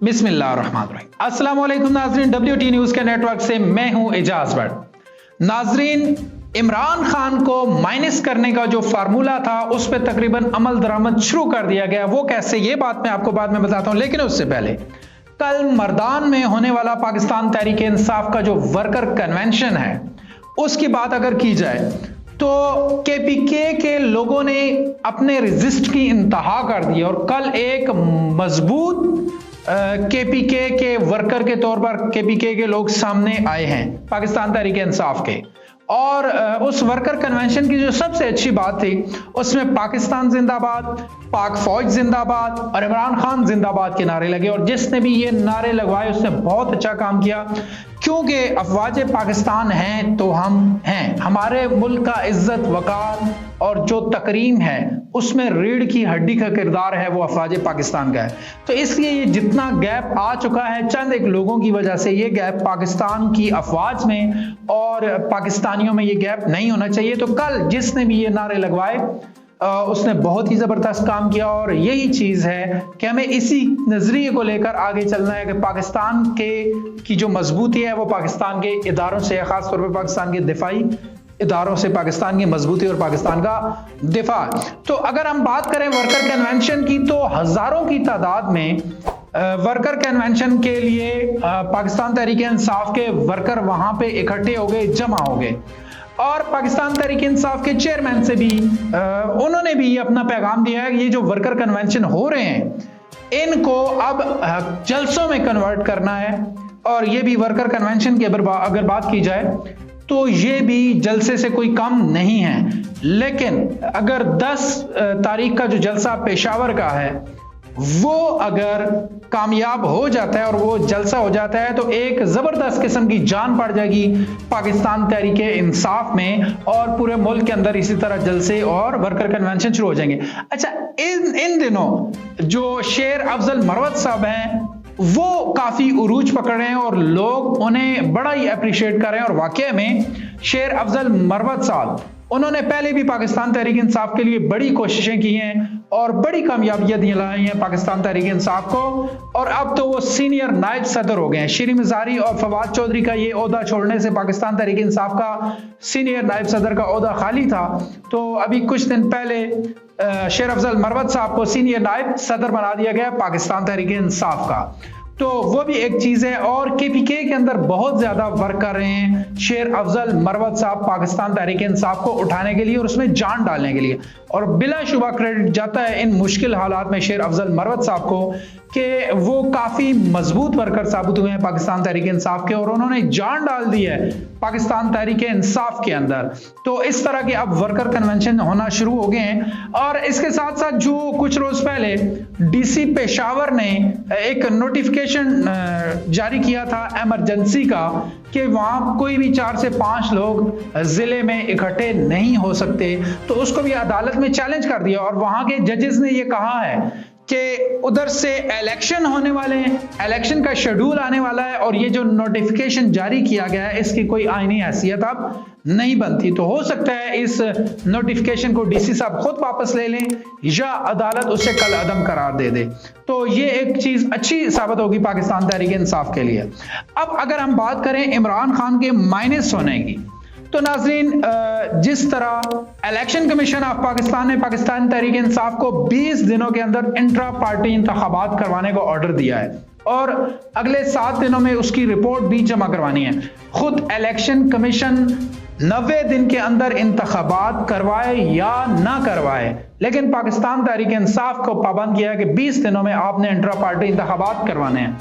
बिस्मिल्लाहिर्रहमानिर्रहीम। अस्सलाम वालेकुम नाजरीन, WT न्यूज के नेटवर्क से मैं हूं एजाज भट्ट। नाजरीन, इमरान खान को माइनस करने का जो फार्मूला था उस पर तकरीबन अमल दरामद शुरू कर दिया गया। वो कैसे, ये बात मैं आपको बाद में बताता हूं, लेकिन उससे पहले कल मर्दान में होने वाला पाकिस्तान तहरीक इंसाफ का जो वर्कर कन्वेंशन है उसकी बात अगर की जाए तो KPK के लोगों ने अपने रेजिस्ट की इंतहा कर दी और कल एक मजबूत KPK के वर्कर के तौर पर KPK के लोग सामने आए हैं पाकिस्तान तहरीक इंसाफ के। और उस वर्कर कन्वेंशन की जो सबसे अच्छी बात थी उसमें पाकिस्तान जिंदाबाद, पाक फौज जिंदाबाद और इमरान खान जिंदाबाद के नारे लगे। और जिसने भी ये नारे लगवाए उसने बहुत अच्छा काम किया, क्योंकि अफवाज पाकिस्तान हैं तो हम हैं। हमारे मुल्क का इज्जत वकार और जो तकरीम है उसमें रीढ़ की हड्डी का किरदार है वो अफवाज पाकिस्तान का है। तो इसलिए ये जितना गैप आ चुका है चंद एक लोगों की वजह से, ये गैप पाकिस्तान की अफवाज में और पाकिस्तानियों में ये गैप नहीं होना चाहिए। तो कल जिसने भी ये नारे लगवाए उसने बहुत ही जबरदस्त काम किया और यही चीज है कि हमें इसी नजरिए को लेकर आगे चलना है कि पाकिस्तान की जो मजबूती है वो पाकिस्तान के इदारों से, खासतौर पर पाकिस्तान के दिफाई इदारों से, पाकिस्तान की मजबूती और पाकिस्तान का दिफा। तो अगर हम बात करें वर्कर कन्वेंशन की तो हजारों की तादाद में वर्कर कन्वेंशन के लिए पाकिस्तान तहरीक इंसाफ के वर्कर वहां पे इकट्ठे हो गए, जमा हो गए। और पाकिस्तान तहरीक इंसाफ के चेयरमैन से भी उन्होंने भी अपना पैगाम दिया है कि ये जो वर्कर कन्वेंशन हो रहे हैं इनको अब जलसों में कन्वर्ट करना है। और ये भी वर्कर कन्वेंशन की अगर बात की जाए तो ये भी जलसे से कोई कम नहीं है। लेकिन अगर 10 तारीख का जो जलसा पेशावर का है वो अगर कामयाब हो जाता है और वो जलसा हो जाता है तो एक जबरदस्त किस्म की जान पड़ जाएगी पाकिस्तान तहरीक इंसाफ में और पूरे मुल्क के अंदर इसी तरह जलसे और वर्कर कन्वेंशन शुरू हो जाएंगे। अच्छा, इन दिनों जो शेर अफजल मरवत साहब हैं वो काफी उरूज पकड़ रहे हैं और लोग उन्हें बड़ा ही अप्रिशिएट कर रहे हैं। और वाकई में शेर अफजल मरवत साहब उन्होंने पहले भी पाकिस्तान तहरीक इंसाफ के लिए बड़ी कोशिशें की हैं और बड़ी कामयाबियां दिलाई हैं पाकिस्तान तहरीक इंसाफ को। और अब तो वो सीनियर नायब सदर हो गए हैं। शीरी मिजारी और फवाद चौधरी का ये ओहदा छोड़ने से पाकिस्तान तहरीक इंसाफ का सीनियर नायब सदर का ओहदा खाली था, तो अभी कुछ दिन पहले शेर अफजल मरवत साहब को सीनियर नायब सदर बना दिया गया पाकिस्तान तहरीक इंसाफ का। तो वो भी एक चीज है। और KPK के अंदर बहुत ज्यादा वर्क कर रहे हैं शेर अफजल मरवत साहब पाकिस्तान तहरीक इंसाफ को उठाने के लिए और उसमें जान डालने के लिए। और बिलाशुबा क्रेडिट जाता है इन मुश्किल हालात में शेर अफजल मरवत साहब को कि वो काफी मजबूत वर्कर साबित हुए हैं पाकिस्तान तहरीक इंसाफ के और उन्होंने जान डाल दी है पाकिस्तान तहरीक इंसाफ के अंदर। तो इस तरह के अब वर्कर कन्वेंशन होना शुरू हो गए हैं। और इसके साथ साथ जो कुछ रोज पहले DC पेशावर ने एक नोटिफिकेशन जारी किया था इमरजेंसी का कि वहां कोई भी 4 से 5 लोग जिले में इकट्ठे नहीं हो सकते, तो उसको भी अदालत में चैलेंज कर दिया। और वहां के जजेस ने ये कहा है कि उधर से इलेक्शन होने वाले हैं, इलेक्शन का शेड्यूल आने वाला है और ये जो नोटिफिकेशन जारी किया गया है इसकी कोई आईनी हैसियत अब नहीं बनती। तो हो सकता है इस नोटिफिकेशन को DC साहब खुद वापस ले लें या अदालत उसे कल अदम करार दे दे। तो ये एक चीज अच्छी साबित होगी पाकिस्तान तहरीक इंसाफ के लिए। अब अगर हम बात करें इमरान खान के माइनस होने की तो नाजरीन, जिस तरह इलेक्शन कमीशन ऑफ पाकिस्तान ने पाकिस्तान तहरीक इंसाफ को 20 दिनों के अंदर इंट्रा पार्टी इंतखाबात करवाने को ऑर्डर दिया है और अगले 7 दिनों में उसकी रिपोर्ट भी जमा करवानी है। खुद इलेक्शन कमीशन 90 दिन के अंदर इंतखाबात करवाए या ना करवाए, लेकिन पाकिस्तान तहरीक इंसाफ को पाबंद किया है कि 20 दिनों में आपने इंट्रा पार्टी इंतखाबात करवाने हैं।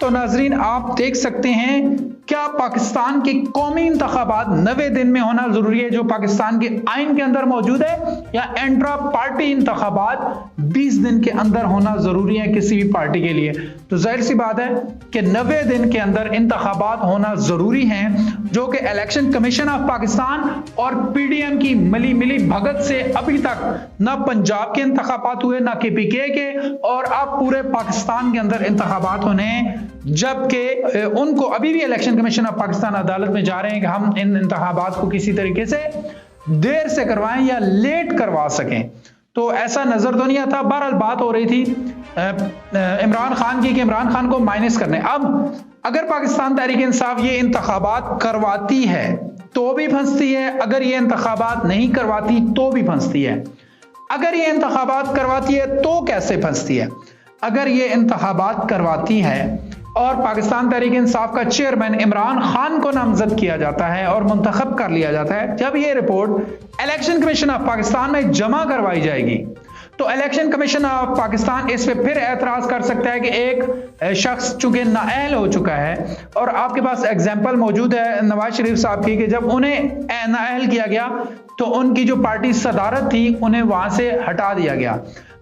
तो नाजरीन, आप देख सकते हैं क्या पाकिस्तान के कौमी इंतखाबात 90 दिन में होना जरूरी है जो पाकिस्तान के आइन के अंदर मौजूद है, या इंट्रा पार्टी इंतखाबात 20 दिन के अंदर होना जरूरी है किसी भी पार्टी के लिए? तो जाहिर सी बात है कि 90 दिन के अंदर इंतखाबात होना जरूरी हैं, जो कि इलेक्शन कमीशन ऑफ पाकिस्तान और PDM की मिली भगत से अभी तक ना पंजाब के इंतखाबात हुए ना KPK के, और अब पूरे पाकिस्तान के अंदर इंतखाबात होने हैं, जबकि उनको अभी भी इलेक्शन कमीशन ऑफ पाकिस्तान अदालत में जा रहे हैं कि हम इन इंतखाबात को किसी तरीके से देर से करवाएं या लेट करवा सकें। तो ऐसा नजर तो नहीं आता। बहरहाल बात हो रही थी इमरान खान की कि इमरान खान को माइनस करने। अब अगर पाकिस्तान तहरीक इंसाफ ये इंतखाबात करवाती है तो भी फंसती है, अगर ये इंतखाबात नहीं करवाती तो भी फंसती है। अगर ये इंतखाबात करवाती है तो कैसे फंसती है? अगर ये इंतखाबात करवाती है और पाकिस्तान तहरीक इंसाफ का चेयरमैन इमरान खान को नामजद किया जाता है और मुंतखब कर लिया जाता है, जब ये report election commission of Pakistan में जमा करवाई जाएगी तो इलेक्शन कमीशन ऑफ पाकिस्तान इस पे फिर एतराज कर सकता है कि एक शख्स चूंकि नाअहल हो चुका है, और आपके पास एग्जाम्पल मौजूद है नवाज शरीफ साहब की कि जब उन्हें नाअहल किया गया तो उनकी जो पार्टी सदारत थी उन्हें वहां से हटा दिया गया।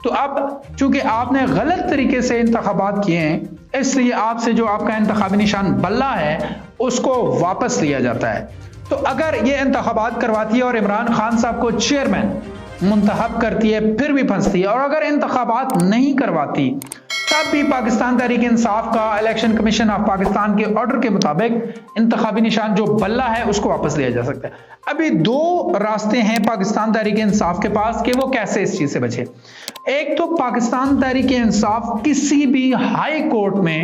तो अब चूंकि आपने गलत तरीके से इंतखाबात किए हैं, इसलिए आपसे जो आपका इंतखाबी निशान बल्ला है उसको वापस लिया जाता है। तो अगर ये इंतखाबात करवाती है और इमरान खान साहब को चेयरमैन मुंतखब करती है फिर भी फंसती है, और अगर इंतखाबात नहीं करवाती तब भी पाकिस्तान तहरीक इंसाफ का इलेक्शन कमीशन ऑफ पाकिस्तान के ऑर्डर के मुताबिक इंतखाबी निशान जो बल्ला है उसको वापस लिया जा सकता है। अभी दो रास्ते हैं पाकिस्तान तहरीक इंसाफ के पास कि वो कैसे इस चीज से बचे। एक तो पाकिस्तान तहरीक इंसाफ किसी भी हाई कोर्ट में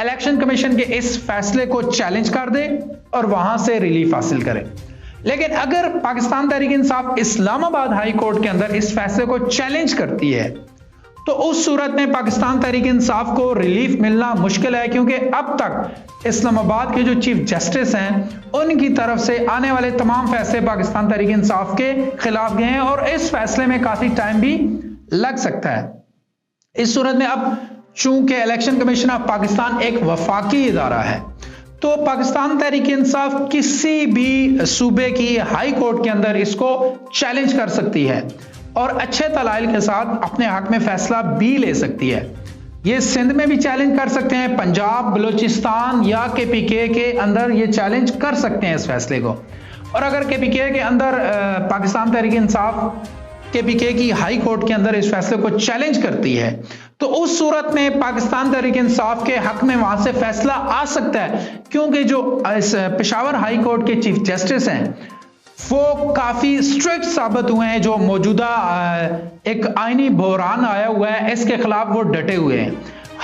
इलेक्शन कमीशन के इस फैसले को चैलेंज कर दे और वहां से रिलीफ हासिल करे। लेकिन अगर पाकिस्तान तहरीक इंसाफ इस्लामाबाद हाई कोर्ट के अंदर इस फैसले को चैलेंज करती है तो उस सूरत में पाकिस्तान तहरीक इंसाफ को रिलीफ मिलना मुश्किल है, क्योंकि अब तक इस्लामाबाद के जो चीफ जस्टिस हैं उनकी तरफ से आने वाले तमाम फैसले पाकिस्तान तहरीक इंसाफ के खिलाफ गए हैं और इस फैसले में काफी टाइम भी लग सकता है। इस सूरत में अब चूंकि इलेक्शन कमीशन ऑफ पाकिस्तान एक वफाकी इदारा है तो पाकिस्तान तहरीक इंसाफ किसी भी सूबे की हाई कोर्ट के अंदर इसको चैलेंज कर सकती है और अच्छे दलाइल के साथ अपने हक में फैसला भी ले सकती है। ये सिंध में भी चैलेंज कर सकते हैं, पंजाब, बलूचिस्तान या केपीके के अंदर ये चैलेंज कर सकते हैं इस फैसले को। और अगर केपीके के अंदर पाकिस्तान तहरीक इंसाफ केपीके की हाई कोर्ट के अंदर इस फैसले को चैलेंज करती है तो उस सूरत में पाकिस्तान तहरीक इंसाफ के हक में वहां से फैसला आ सकता है, क्योंकि जो इस पेशावर हाई कोर्ट के चीफ जस्टिस हैं वो काफी स्ट्रिक्ट साबित हुए हैं। जो मौजूदा एक आईनी बहरान आया हुआ है इसके खिलाफ वो डटे हुए हैं।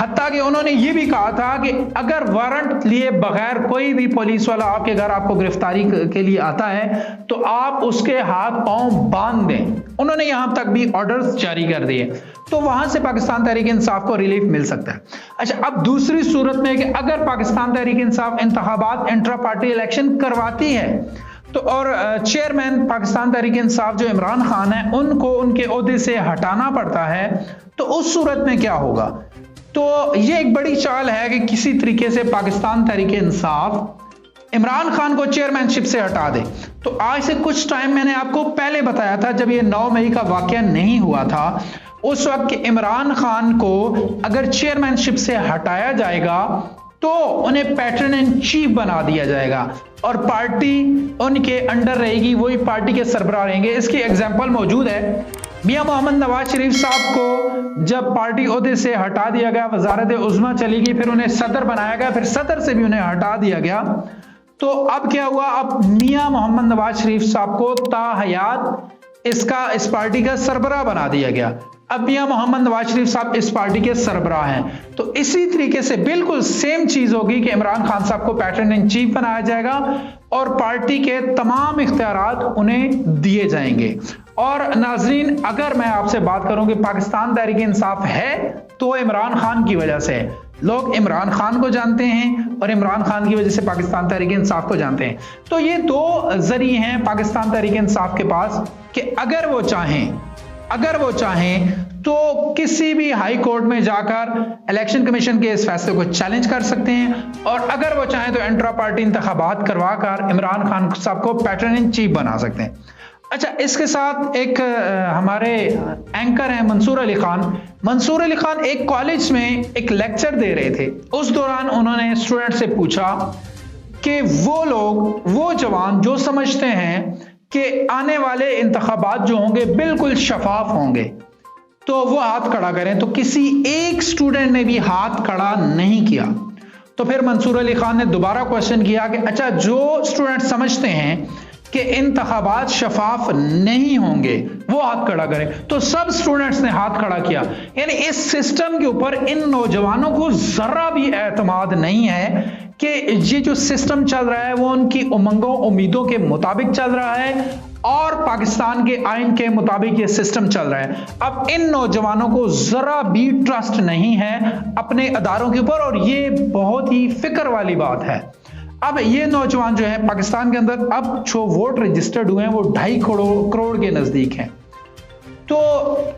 हत्ता कि उन्होंने ये भी कहा था कि अगर वारंट लिए बगैर कोई भी पुलिस वाला आपके घर आपको गिरफ्तारी के लिए आता है तो आप उसके हाथ पांव बांध दें। उन्होंने यहां तक भी ऑर्डर्स जारी कर दिए, तो वहां से पाकिस्तान तहरीक इंसाफ को रिलीफ मिल सकता है। अच्छा, अब दूसरी सूरत में कि अगर पाकिस्तान तहरीक इंसाफ इंतखाबात इंट्रा पार्टी इलेक्शन करवाती है तो और चेयरमैन पाकिस्तान तहरीक इंसाफ जो इमरान खान है उनको उनके ओहदे से हटाना पड़ता है, तो उस सूरत में क्या होगा? तो ये एक बड़ी चाल है कि किसी तरीके से पाकिस्तान तहरीक इंसाफ इमरान खान को चेयरमैनशिप से हटा दे। तो आज से कुछ टाइम मैंने आपको पहले बताया था, जब ये 9 मई का वाकया नहीं हुआ था, उस वक्त इमरान खान को अगर चेयरमैनशिप से हटाया जाएगा तो उन्हें पैटर्न इन चीफ बना दिया जाएगा और पार्टी उनके अंडर रहेगी, वही पार्टी के सरबराह रहेंगे। इसकी एग्जांपल मौजूद है। मियां मोहम्मद नवाज शरीफ साहब को जब पार्टी ओहदे से हटा दिया गया, वजारत उज़्मा चली गई, फिर उन्हें सदर बनाया गया, फिर सदर से भी उन्हें हटा दिया गया, तो अब क्या हुआ? अब मियां मोहम्मद नवाज शरीफ साहब को ताहयात इस पार्टी का सरबराह बना दिया गया। अब मियां मोहम्मद नवाज शरीफ साहब इस पार्टी के सरबराह हैं। तो इसी तरीके से बिल्कुल सेम चीज होगी कि इमरान खान साहब को पैटर्न इन चीफ बनाया जाएगा और पार्टी के तमाम इख्तियारात उन्हें दिए जाएंगे। और नाजरीन, अगर मैं आपसे बात करूं कि पाकिस्तान तहरीक इंसाफ है तो इमरान खान की वजह से, लोग इमरान खान को जानते हैं और इमरान खान की वजह से पाकिस्तान तहरीक इंसाफ को जानते हैं। तो ये दो जरिए हैं पाकिस्तान तहरीक इंसाफ के पास कि अगर वो चाहें तो किसी भी हाई कोर्ट में जाकर इलेक्शन कमीशन के इस फैसले को चैलेंज कर सकते हैं, और अगर वो चाहें तो इंट्रा पार्टी इंतखाबात करवाकर इमरान खान साहब को पैटर्न इन चीफ बना सकते हैं। अच्छा, इसके साथ एक हमारे एंकर हैं मंसूर अली खान। मंसूर अली खान एक कॉलेज में एक लेक्चर दे रहे थे, उस दौरान उन्होंने स्टूडेंट से पूछा कि वो जवान जो समझते हैं कि आने वाले इंतखाबात जो होंगे बिल्कुल शफाफ होंगे तो वो हाथ खड़ा करें। तो किसी एक स्टूडेंट ने भी हाथ खड़ा नहीं किया। तो फिर मंसूर अली खान ने दोबारा क्वेश्चन किया कि अच्छा, जो स्टूडेंट समझते हैं कि इंतखाबात शफाफ नहीं होंगे, वो हाथ खड़ा करें। तो सब स्टूडेंट्स ने हाथ खड़ा किया। यानी इस सिस्टम के ऊपर इन नौजवानों को जरा भी एतमाद नहीं है कि ये जो सिस्टम चल रहा है वो उनकी उमंगों उम्मीदों के मुताबिक चल रहा है और पाकिस्तान के आइन के मुताबिक ये सिस्टम चल रहा है। अब इन नौजवानों को जरा भी ट्रस्ट नहीं है अपने अदारों के ऊपर, और ये बहुत ही फिक्र वाली बात है। अब ये नौजवान जो है पाकिस्तान के अंदर अब जो वोट रजिस्टर्ड हुए हैं वो 2.5 करोड़ के नजदीक हैं। तो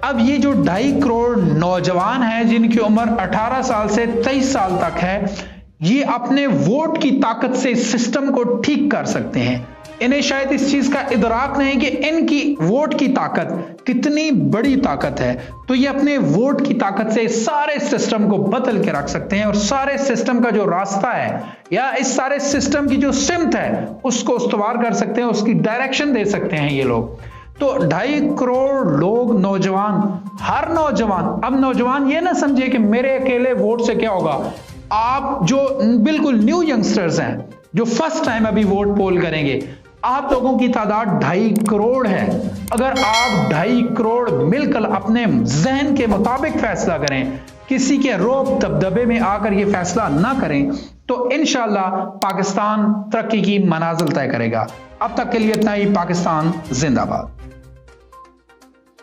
अब ये जो 2.5 करोड़ नौजवान हैं जिनकी उम्र 18 साल से 23 साल तक है, ये अपने वोट की ताकत से इस सिस्टम को ठीक कर सकते हैं। इन्हें शायद इस चीज का इदराक नहीं कि इनकी वोट की ताकत कितनी बड़ी ताकत है। तो ये अपने वोट की ताकत से सारे सिस्टम को बदल के रख सकते हैं और सारे सिस्टम का जो रास्ता है या इस सारे सिस्टम की जो सिमत है उसको उस्तवार कर सकते हैं, उसकी डायरेक्शन दे सकते हैं ये लोग। तो 2.5 करोड़ लोग, नौजवान, हर नौजवान, अब नौजवान ये ना समझे कि मेरे अकेले वोट से क्या होगा। आप जो बिल्कुल न्यू यंगस्टर्स हैं जो फर्स्ट टाइम अभी वोट पोल करेंगे, आप लोगों की तादाद 2.5 करोड़ है। अगर आप 2.5 करोड़ मिलकर अपने जहन के मुताबिक फैसला करें, किसी के रोब दबदबे में आकर ये फैसला ना करें, तो इंशाल्लाह पाकिस्तान तरक्की की मनाजिल तय करेगा। अब तक के लिए इतना ही। पाकिस्तान जिंदाबाद।